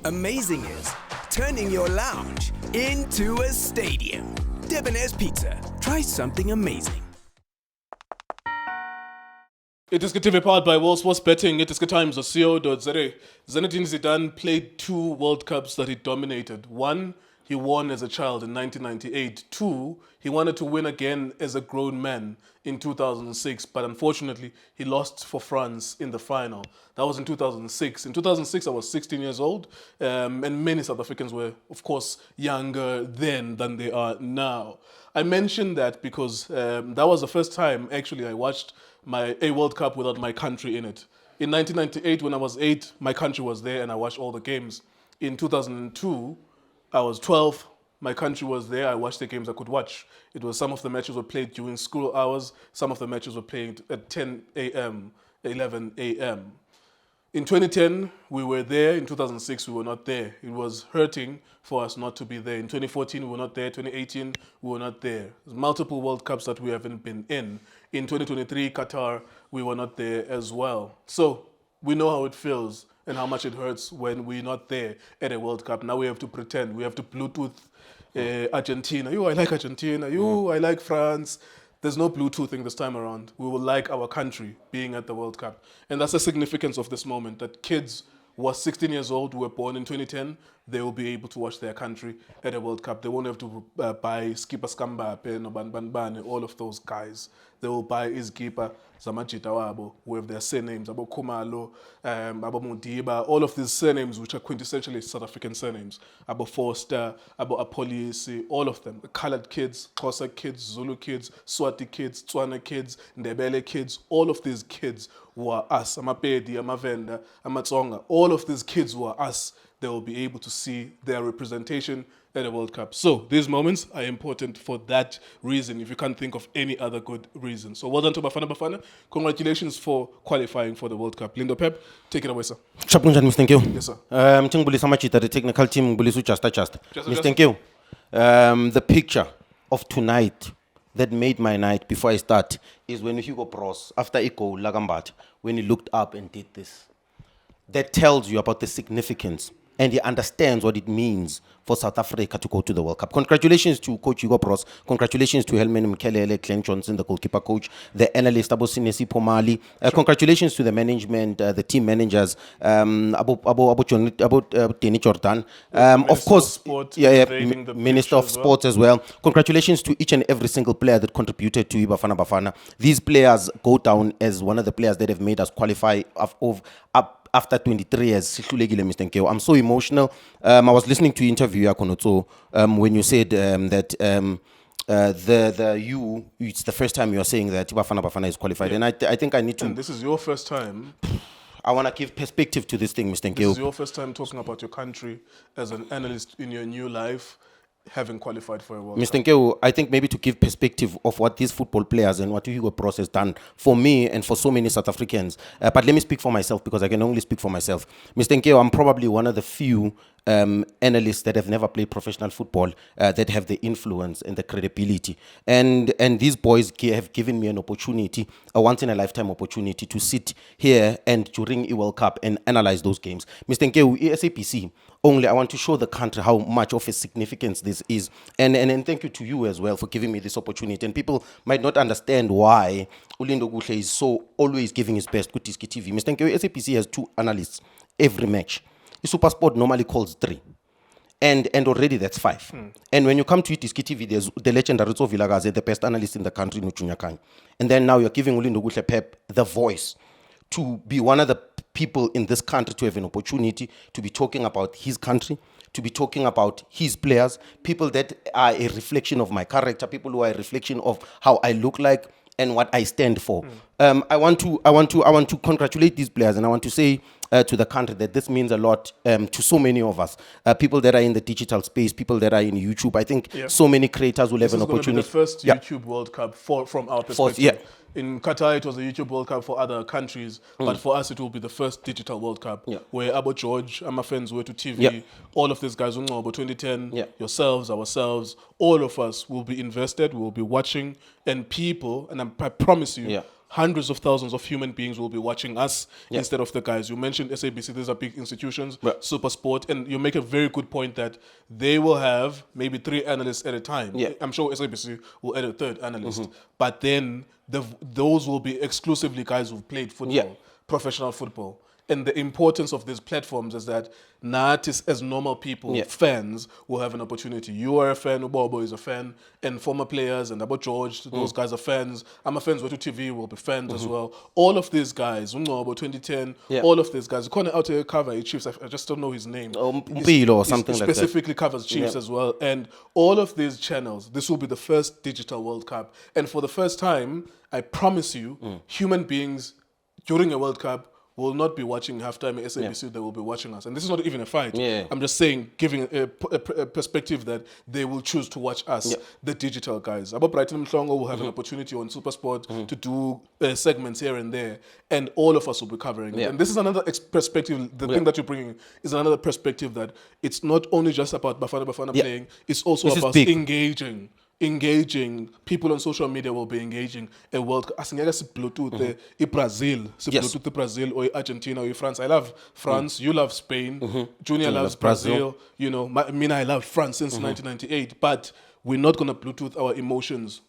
Amazing is turning your lounge into a stadium. Debonair's Pizza. Try something amazing. iDiskiTV powered by World Sports Betting. iDiskiTimes.co.za. Zinedine Zidane played 2 World Cups that he dominated. 1, he won as a child in 1998. 2, he wanted to win again as a grown man in 2006, but unfortunately, he lost for France in the final. That was in 2006. In 2006, I was 16 years old, and many South Africans were, of course, younger then than they are now. I mentioned that because that was the first time, actually, I watched a World Cup without my country in it. In 1998, when I was 8, my country was there and I watched all the games. In 2002, I was 12, my country was there, I watched the games I could watch. It was some of the matches were played during school hours, some of the matches were played at 10 a.m., 11 a.m. In 2010, we were there. In 2006, we were not there. It was hurting for us not to be there. In 2014, we were not there. 2018, we were not there. There's multiple World Cups that we haven't been in. In 2023, Qatar, we were not there as well. So we know how it feels and how much it hurts when we're not there at a World Cup. Now we have to pretend. We have to Bluetooth Argentina. I like Argentina. I like France. There's no Bluetoothing this time around. We will like our country being at the World Cup. And that's the significance of this moment, that kids who are 16 years old, who were born in 2010, they will be able to watch their country at a World Cup. They won't have to buy Skipper Skamba, Ban, all of those guys. They will buy iZkipa, Zamajita Wabo, who have their surnames, Abo Kumalo, Abo Mudiba, all of these surnames which are quintessentially South African surnames. Abo Forster, Abo Appollis, all of them. The colored kids, Xhosa kids, Zulu kids, Swati kids, Tswana kids, Ndebele kids, all of these kids who are us, Amapedi, Amavenda, Amatsonga, all of these kids who are us, they will be able to see their representation at the World Cup. So these moments are important for that reason, if you can't think of any other good reason. So well done to Bafana Bafana. Congratulations for qualifying for the World Cup. Lindo Pep, take it away, sir. Thank you. Yes, sir. The technical team, Mr. Thank you. The picture of tonight that made my night before I start is when Hugo Bros, after Iko Lagambat, when he looked up and did this. That tells you about the significance, and he understands what it means for South Africa to go to the World Cup. Congratulations to Coach Hugo Bros. Congratulations to Helman Mkelele, Glenn Johnson, the goalkeeper coach, the analyst, Abo Sinesi Pomali. Congratulations to the management, the team managers, Abo Denny Jordan. Of course, Minister of Sports as well. Congratulations to each and every single player that contributed to Bafana Bafana. These players go down as one of the players that have made us qualify after 23 years. I'm so emotional. I was listening to interview Yakonotso when you said that it's the first time you are saying that Bafana Bafana is qualified. Yeah. And I think I need to... And this is your first time... I want to give perspective to this thing, Mr. Nkeo. This is your first time talking about your country as an analyst in your new life, having qualified for a World Cup. Mr. Nkeo, I think maybe to give perspective of what these football players and what Hugo Bros has done for me and for so many South Africans. But let me speak for myself, because I can only speak for myself. Mr. Nkeo, I'm probably one of the few analysts that have never played professional football that have the influence and the credibility. And these boys have given me an opportunity, a once-in-a-lifetime opportunity, to sit here and during a World Cup and analyze those games. Mr. Nkeo, SAPC, only I want to show the country how much of a significance this is. And thank you to you as well for giving me this opportunity. And people might not understand why Lindo Pep is so always giving his best to iDiskiTV. Mr. Nkeo, SAPC has 2 analysts every match. SuperSport normally calls 3. And already that's 5. And when you come to iDiskiTV, there's the legendary Vilagaze, the best analyst in the country, Nuchunyakang. And then now you're giving Lindo Pep the voice to be one of the people in this country to have an opportunity to be talking about his country, to be talking about his players, people that are a reflection of my character, people who are a reflection of how I look like and what I stand for. I want to congratulate these players, and I want to say to the country that this means a lot to so many of us, people that are in the digital space, people that are in YouTube. I think so many creators will have an opportunity. This is going to be the first YouTube World Cup from our perspective. In Qatar, it was a YouTube World Cup for other countries, but for us, it will be the first digital World Cup, where Abo George, my friends were to TV, all of these guys, about 2010, yourselves, ourselves, all of us will be invested, we'll be watching, and people, and I promise you, hundreds of thousands of human beings will be watching us instead of the guys. You mentioned SABC, these are big institutions, Super Sport, and you make a very good point that they will have maybe 3 analysts at a time. Yeah. I'm sure SABC will add a 3rd analyst, but then those will be exclusively guys who've played football, professional football. And the importance of these platforms is that Natis, as normal people, fans, will have an opportunity. You are a fan, Ubobo is a fan, and former players, and about George, those guys are fans. I'm a fan, Wetu TV will be fans as well. All of these guys, Ubobo 2010, all of these guys, Connor out here cover Chiefs, I just don't know his name. Mpilo or something like that. Specifically covers Chiefs as well. And all of these channels, this will be the first digital World Cup. And for the first time, I promise you, human beings during a World Cup will not be watching halftime at SABC, they will be watching us. And this is not even a fight. I'm just saying, giving a perspective that they will choose to watch us, the digital guys. About Brighton Mhlongo will have an opportunity on SuperSport to do segments here and there, and all of us will be covering it. And this is another perspective, the thing that you're bringing is another perspective that it's not only just about Bafana Bafana playing, it's also about engaging. People on social media will be engaging a World Cup. Asingeka si Bluetooth Brazil or Argentina or France. I love France. You love Spain. Junior loves Brazil. You know, I love France since 1998. But we're not gonna Bluetooth our emotions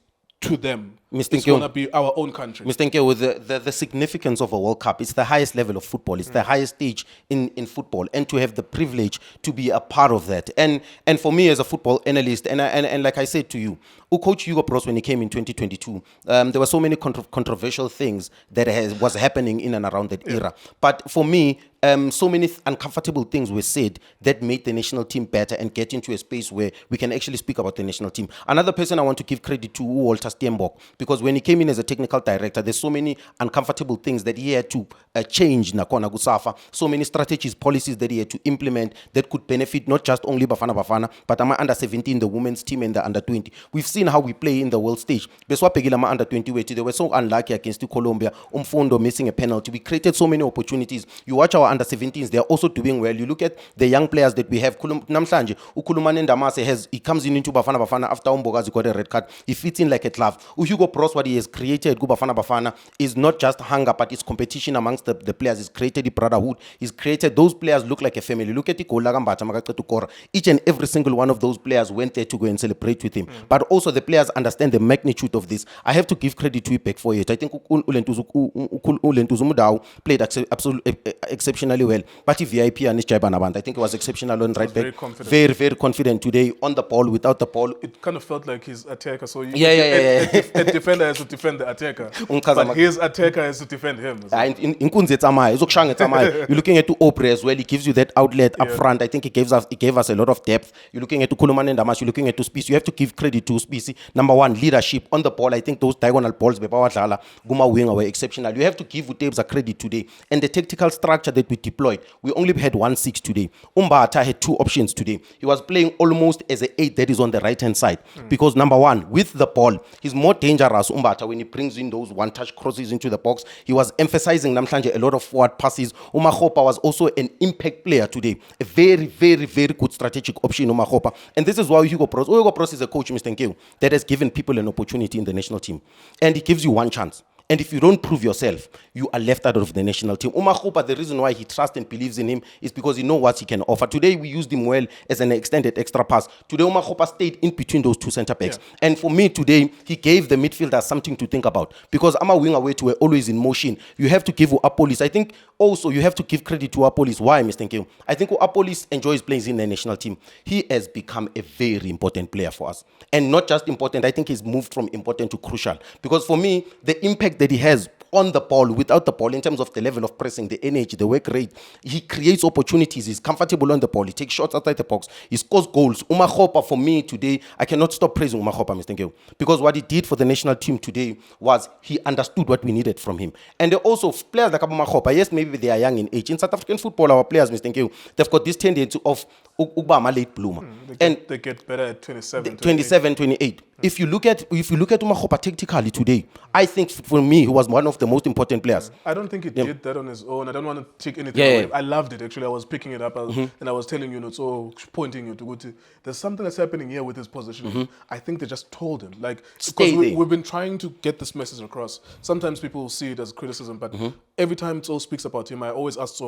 to them. It's going to be our own country. Mr. Nke, with the significance of a World Cup, it's the highest level of football. It's the highest stage in football. And to have the privilege to be a part of that. And for me as a football analyst, and like I said to you, Coach Hugo Bros, when he came in 2022, there were so many controversial things that was happening in and around that era. But for me, so many uncomfortable things were said that made the national team better and get into a space where we can actually speak about the national team. Another person I want to give credit to, Walter Steenbok, because when he came in as a technical director, there's so many uncomfortable things that he had to change nakona Gusafa, so many strategies, policies that he had to implement that could benefit not just only Bafana Bafana, but ama under 17, the women's team and the under 20. We've seen how we play in the world stage. Under 20 they were so unlucky against Colombia, Umfundo missing a penalty. We created so many opportunities. You watch our under 17s, they're also doing well. You look at the young players that we have. Namhlanje, Ukulumane Ndamase he comes into Bafana Bafana after Umbogazi got a red card. He fits in like a glove. Hugo Bros, what he has created, Bafana Bafana, is not just hunger, but it's competition amongst the players. He's created the brotherhood. He's created, those players look like a family. Look at the each and every single one of those players went there to go and celebrate with him. But also the players understand the magnitude of this. I have to give credit to Ipek for it. I think Ulentuzu Mudau played absolutely exceptionally well. But VIP and Nishabanaband, I think it was exceptional on right back. Very, very confident today on the ball, without the ball. It kind of felt like his attacker. So a defender has to defend the attacker, but his attacker has to defend him. You're looking at Obre as well. He gives you that outlet up front. I think he gave us a lot of depth. You're looking at Kuluman and Damas. You're looking at Spisi. You have to give credit to Spisi. Number one, leadership on the ball. I think those diagonal balls, Guma Winger, were exceptional. You have to give Utebs a credit today. And the tactical structure that we deployed, we only had 1-6 today. Umbata had 2 options today. He was playing almost as an 8 that is on the right hand side. Because number one, with the ball, he's more dangerous, Umbata, when he brings in those one-touch crosses into the box. He was emphasizing Namhlanje a lot of forward passes. Makgopa was also an impact player today. A very, very, very good strategic option, Makgopa. And this is why Hugo Bros is a coach, Mr. Nkeu, that has given people an opportunity in the national team. And he gives you one chance. And if you don't prove yourself, you are left out of the national team. Makgopa, the reason why he trusts and believes in him is because he knows what he can offer. Today, we used him well as an extended extra pass. Today, Makgopa stayed in between those 2 center backs. And for me today, he gave the midfielders something to think about. Because Ama winger weight were always in motion. You have to give Appollis. I think also you have to give credit to Appollis. Why, Mr. Nkeu? I think Appollis enjoys playing in the national team. He has become a very important player for us. And not just important, I think he's moved from important to crucial. Because for me, the impact that he has on the ball, without the ball, in terms of the level of pressing, the energy, the work rate, he creates opportunities. He's comfortable on the ball. He takes shots outside the box. He scores goals. Makgopa, for me today, I cannot stop praising Makgopa, Mr. Nkeu, because what he did for the national team today was he understood what we needed from him. And also, players like Makgopa, yes, maybe they are young in age. In South African football, our players, Mr. Nkeu, they've got this tendency of Ubama late bloomer. They get better at 27, 28. If you look at Makgopa tactically today, I think for me, he was one of the most important players. I don't think he did that on his own. I don't want to take anything Yeah, away. yeah. I loved it, actually. I was picking it up and I was telling you, so pointing you to go to, there's something that's happening here with his position. I think they just told him. Like, Stay because there. we've been trying to get this message across. Sometimes people see it as criticism, but every time So speaks about him, I always ask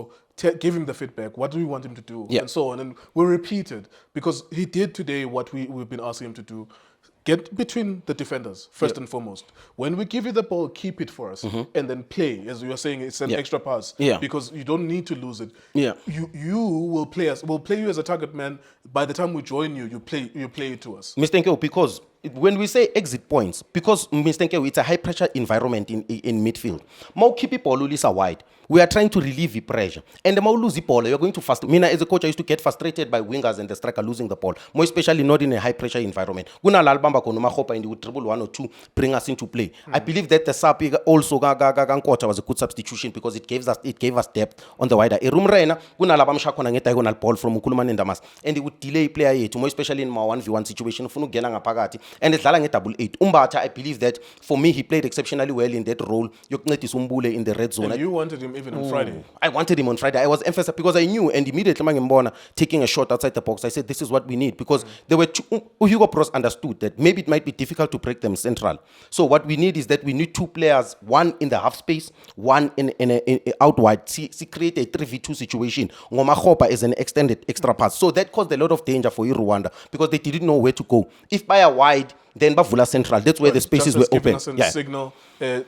give him the feedback. What do we want him to do? Yeah. And so on. And we repeat it because he did today what we've been asking him to do. Get between the defenders, first and foremost. When we give you the ball, keep it for us. And then play. As you are saying, it's an extra pass. Yeah. Because you don't need to lose it. Yeah. You will play us. We'll play you as a target man. By the time we join you, you play it to us. Mr. Nkeo, because when we say exit points, because Mr. Nkeo, it's a high pressure environment in midfield. Mau keep it ball ulisa wide. We are trying to relieve the pressure. And the more lose the ball, you're going to fast. Mina, as a coach, I used to get frustrated by wingers and the striker losing the ball. More especially not in a high pressure environment. Guna lalbamba kono Makgopa and they would dribble 1 or 2, bring us into play. I believe that the sub also was a good substitution because it gave us depth on the wider. Rumrena, guna labam shakona ngeta diagonal ball from Ukuluman and Damas. And they would delay player 8, more especially in my 1v1 situation. Funu gena ngapagati. And it's lalang double 8. Umbata, I believe that for me he played exceptionally well in that role. Yokneti Sumbule in the red zone. And you wanted him even on Friday. I wanted him on Friday. I was emphasized because I knew, and immediately Mangembona taking a shot outside the box, I said, this is what we need. Because there were two, Hugo Pros understood that maybe it might be difficult to break them central. So what we need is that we need 2 players, one in the half space, one in out wide. See, create a 3v2 situation. Makgopa is an extended extra pass. So that caused a lot of danger for Rwanda because they didn't know where to go. If by a wide, then Bavula Central, that's where the spaces were open. Signal.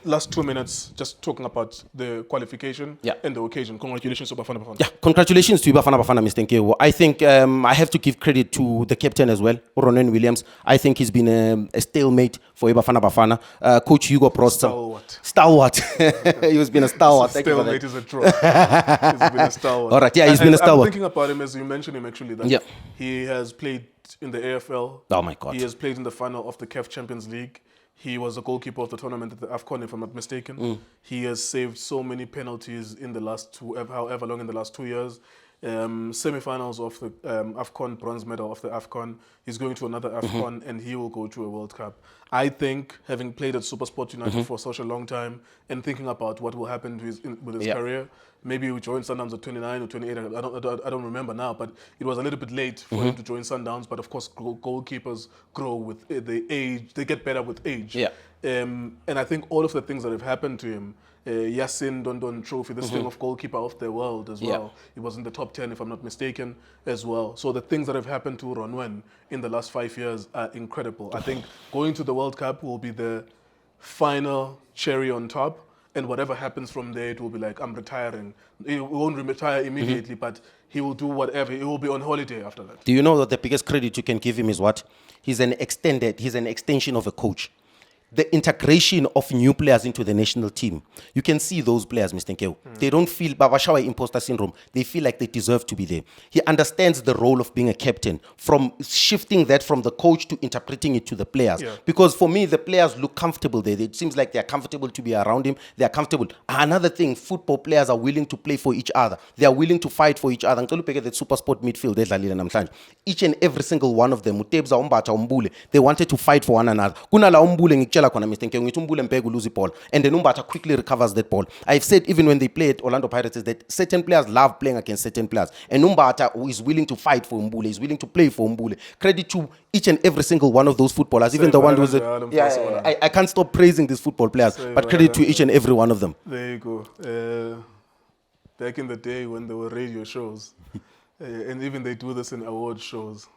Last 2 minutes, just talking about the qualification and the occasion. Congratulations to Bafana Bafana. Yeah, congratulations to Bafana Bafana, Mr. Nkeo. I think I have to give credit to the captain as well, Ronen Williams. I think he's been a stalemate for Bafana Bafana. Coach Hugo Prost. Stalwart. He's been a stalwart. Stalemate is a draw. He's been a stalwart. All right, yeah, he's been a stalwart. I'm thinking about him as you mentioned him actually. That he has played in the AFL. Oh my God. He has played in the final of the CAF Champions League. He was a goalkeeper of the tournament at the AFCON, if I'm not mistaken. He has saved so many penalties in the last however long in the last 2 years. Semi-finals of the AFCON, bronze medal of the AFCON. He's going to another AFCON and he will go to a World Cup. I think, having played at SuperSport United for such a long time and thinking about what will happen with his career, maybe he joined Sundowns at 29 or 28, I don't remember now, but it was a little bit late for him to join Sundowns. But of course, goalkeepers grow with the age, they get better with age. Yeah. And I think all of the things that have happened to him, Yasin Dondon Trophy, the string of goalkeeper of the world as well. He was in the top 10, if I'm not mistaken, as well. So the things that have happened to Ronwen in the last 5 years are incredible. I think going to the World Cup will be the final cherry on top. And whatever happens from there, it will be like, I'm retiring. He won't retire immediately, but he will do whatever. He will be on holiday after that. Do you know that the biggest credit you can give him is what? He's an extension of a coach. The integration of new players into the national team. You can see those players, Mr. Nkeo. They don't feel Babashawa imposter syndrome. They feel like they deserve to be there. He understands the role of being a captain, from shifting that from the coach to interpreting it to the players. Yeah. Because for me, the players look comfortable there. It seems like they're comfortable to be around him. They're comfortable. Another thing, football players are willing to play for each other. They are willing to fight for each other. That super sport midfield, each and every single one of them, they wanted to fight for one another. Mr. Nkeo, lose the ball, and then Umbata quickly recovers that ball. I've said even when they play at Orlando Pirates is that certain players love playing against certain players, and Umbata, who is willing to fight for Mbule, is willing to play for Mbule. Credit to each and every single one of those footballers, even the one who's I can't stop praising these football players, but credit to each and every one of them. There you go. Back in the day when there were radio shows, and even they do this in award shows,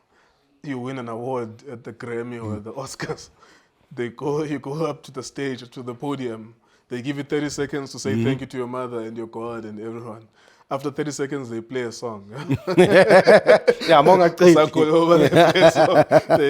you win an award at the Grammy or the Oscars. You go up to the stage, to the podium. They give you 30 seconds to say thank you to your mother and your God and everyone. After 30 seconds, they play a song. Yeah, among There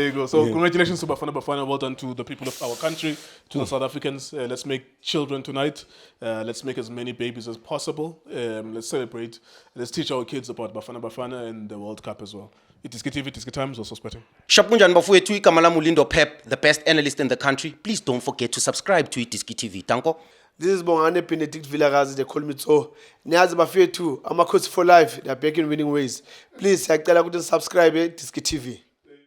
you go. So congratulations to Bafana Bafana. Well done to the people of our country, to the South Africans. Let's make children tonight. Let's make as many babies as possible. Let's celebrate. Let's teach our kids about Bafana Bafana and the World Cup as well. iDiskiTV, iDiski Times, also spotting. Shapunjan bafowethu igama lami Lindo Pep, the best analyst in the country. Please don't forget to subscribe to iDiskiTV. Tanko. This is Bongane Benedict Villagazi, they call me so. Niazi Bafethu, I'm a coach for life. They are back in winning ways. Please, I tell you to subscribe to iDiskiTV.